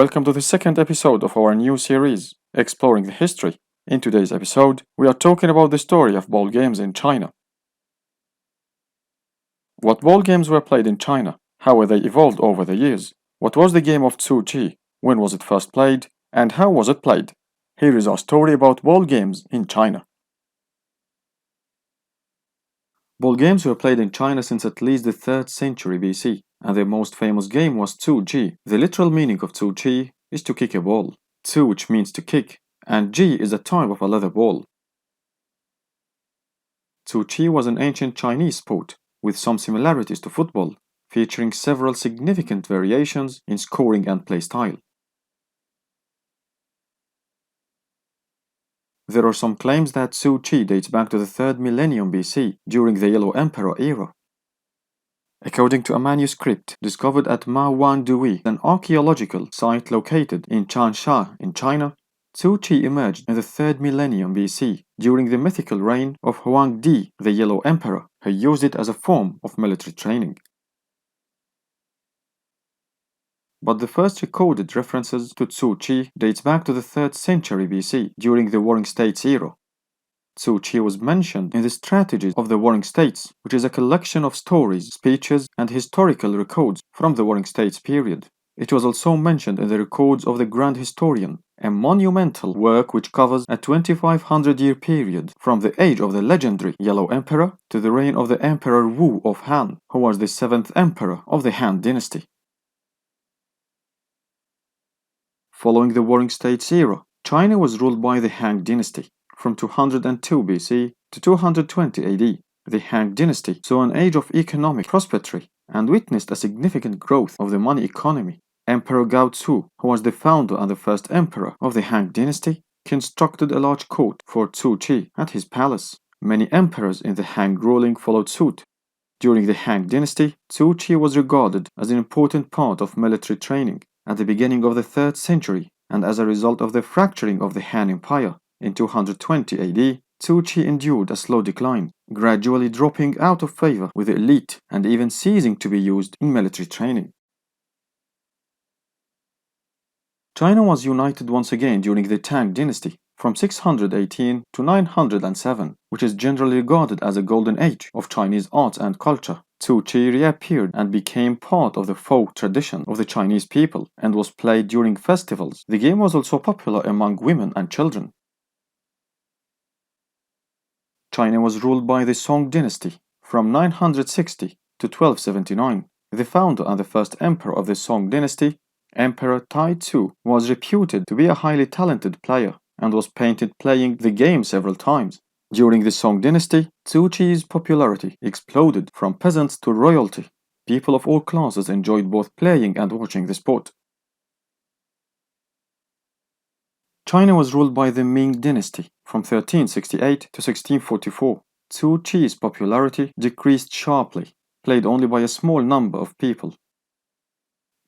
welcome to the second episode of our new series, Exploring the History. In today's episode, we are talking about the story of ball games in China. What ball games were played in China? How were they evolved over the years? What was the game of Cuju? When was it first played? And how was it played? Here is our story about ball games in China. Ball games were played in China since at least the 3rd century BC, and their most famous game was Cuju. The literal meaning of Cuju is to kick a ball. Cu, which means to kick, and Ji is a type of a leather ball. Cuju was an ancient Chinese sport with some similarities to football, featuring several significant variations in scoring and play style. There are some claims that Cuju dates back to the 3rd millennium BC during the Yellow Emperor era. According to a manuscript discovered at Maowandui, an archaeological site located in Changsha in China, Cuju emerged in the 3rd millennium BC during the mythical reign of Huangdi, the Yellow Emperor, who used it as a form of military training. But the first recorded references to Cuju dates back to the 3rd century BC during the Warring States era. Cuju was mentioned in the Strategies of the Warring States, which is a collection of stories, speeches, and historical records from the Warring States period. It was also mentioned in the records of the Grand Historian, a monumental work which covers a 2500-year period from the age of the legendary Yellow Emperor to the reign of the Emperor Wu of Han, who was the 7th emperor of the Han dynasty. Following the Warring States era, China was ruled by the Han dynasty. From 202 BC to 220 AD, the Han dynasty saw an age of economic prosperity and witnessed a significant growth of the money economy. Emperor Gaozu, who was the founder and the first emperor of the Han dynasty, constructed a large court for Cuju at his palace. Many emperors in the Han ruling followed suit. During the Han dynasty, Cuju was regarded as an important part of military training at the beginning of the 3rd century, and as a result of the fracturing of the Han Empire, in 220 AD, Cuju endured a slow decline, gradually dropping out of favor with the elite and even ceasing to be used in military training. China was united once again during the Tang dynasty from 618 to 907, which is generally regarded as a golden age of Chinese arts and culture. Cuju reappeared and became part of the folk tradition of the Chinese people and was played during festivals. The game was also popular among women and children. China was ruled by the Song dynasty from 960 to 1279. The founder and the first emperor of the Song dynasty, Emperor Taizu, was reputed to be a highly talented player and was painted playing the game several times. During the Song dynasty, Cuju's popularity exploded from peasants to royalty. People of all classes enjoyed both playing and watching the sport. China was ruled by the Ming dynasty from 1368 to 1644. Cuju's popularity decreased sharply, played only by a small number of people.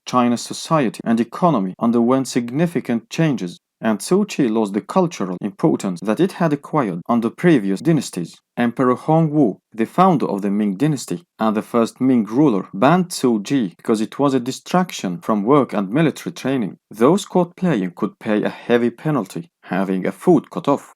China's society and economy underwent significant changes, and Cuju lost the cultural importance that it had acquired under previous dynasties. Emperor Hongwu, the founder of the Ming dynasty and the first Ming ruler, banned Cuju because it was a distraction from work and military training. Those caught playing could pay a heavy penalty, having a foot cut off.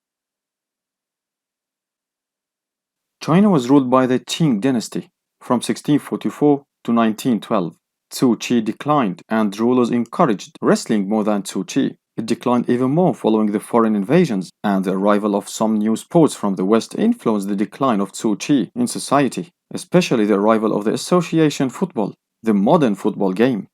China was ruled by the Qing dynasty from 1644 to 1912. Cuju declined, and rulers encouraged wrestling more than Cuju. It declined even more following the foreign invasions, and the arrival of some new sports from the West influenced the decline of Cuju in society, especially the arrival of the association football, the modern football game.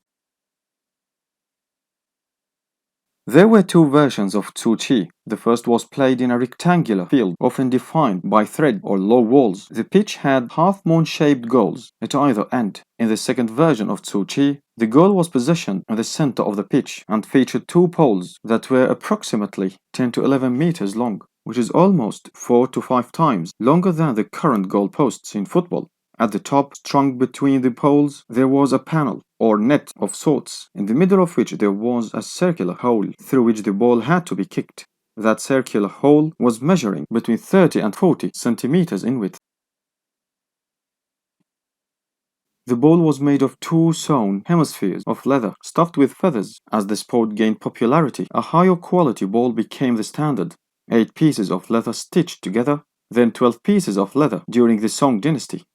There were two versions of Cuju. The first was played in a rectangular field, often defined by thread or low walls. The pitch had half-moon-shaped goals at either end. In the second version of Cuju, the goal was positioned in the center of the pitch and featured two poles that were approximately 10 to 11 meters long, which is almost 4 to 5 times longer than the current goal posts in football. At the top, strung between the poles, there was a panel, or net of sorts, in the middle of which there was a circular hole through which the ball had to be kicked. That circular hole was measuring between 30 and 40 centimeters in width. The ball was made of two sewn hemispheres of leather stuffed with feathers. As the sport gained popularity, a higher quality ball became the standard. 8 pieces of leather stitched together, then 12 pieces of leather during the Song dynasty,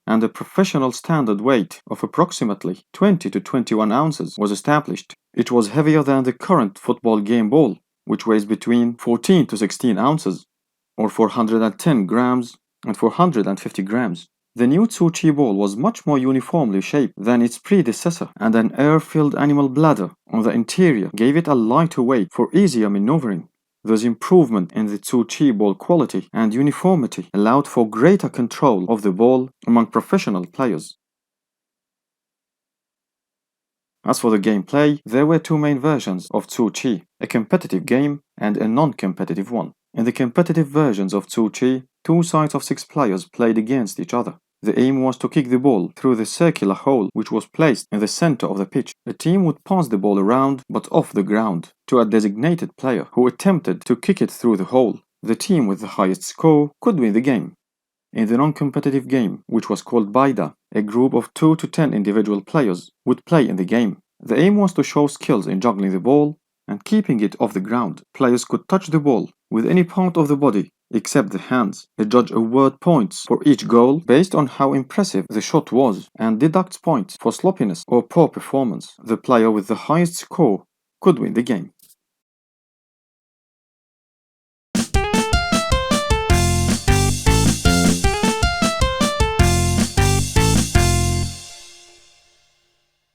and a professional standard weight of approximately 20 to 21 ounces was established. It was heavier than the current football game ball, which weighs between 14 to 16 ounces, or 410 grams and 450 grams. The new Cuju ball was much more uniformly shaped than its predecessor, and an air-filled animal bladder on the interior gave it a lighter weight for easier maneuvering. This improvement in the Cuju ball quality and uniformity allowed for greater control of the ball among professional players. As for the gameplay, there were two main versions of Cuju, a competitive game and a non-competitive one. In the competitive versions of Cuju, two sides of 6 players played against each other. The aim was to kick the ball through the circular hole which was placed in the center of the pitch. A team would pass the ball around, but off the ground, to a designated player who attempted to kick it through the hole. The team with the highest score could win the game. In the non-competitive game, which was called Baida, a group of 2 to 10 individual players would play in the game. The aim was to show skills in juggling the ball and keeping it off the ground. Players could touch the ball with any part of the body except the hands. The judge awarded points for each goal based on how impressive the shot was and deducts points for sloppiness or poor performance. The player with the highest score could win the game.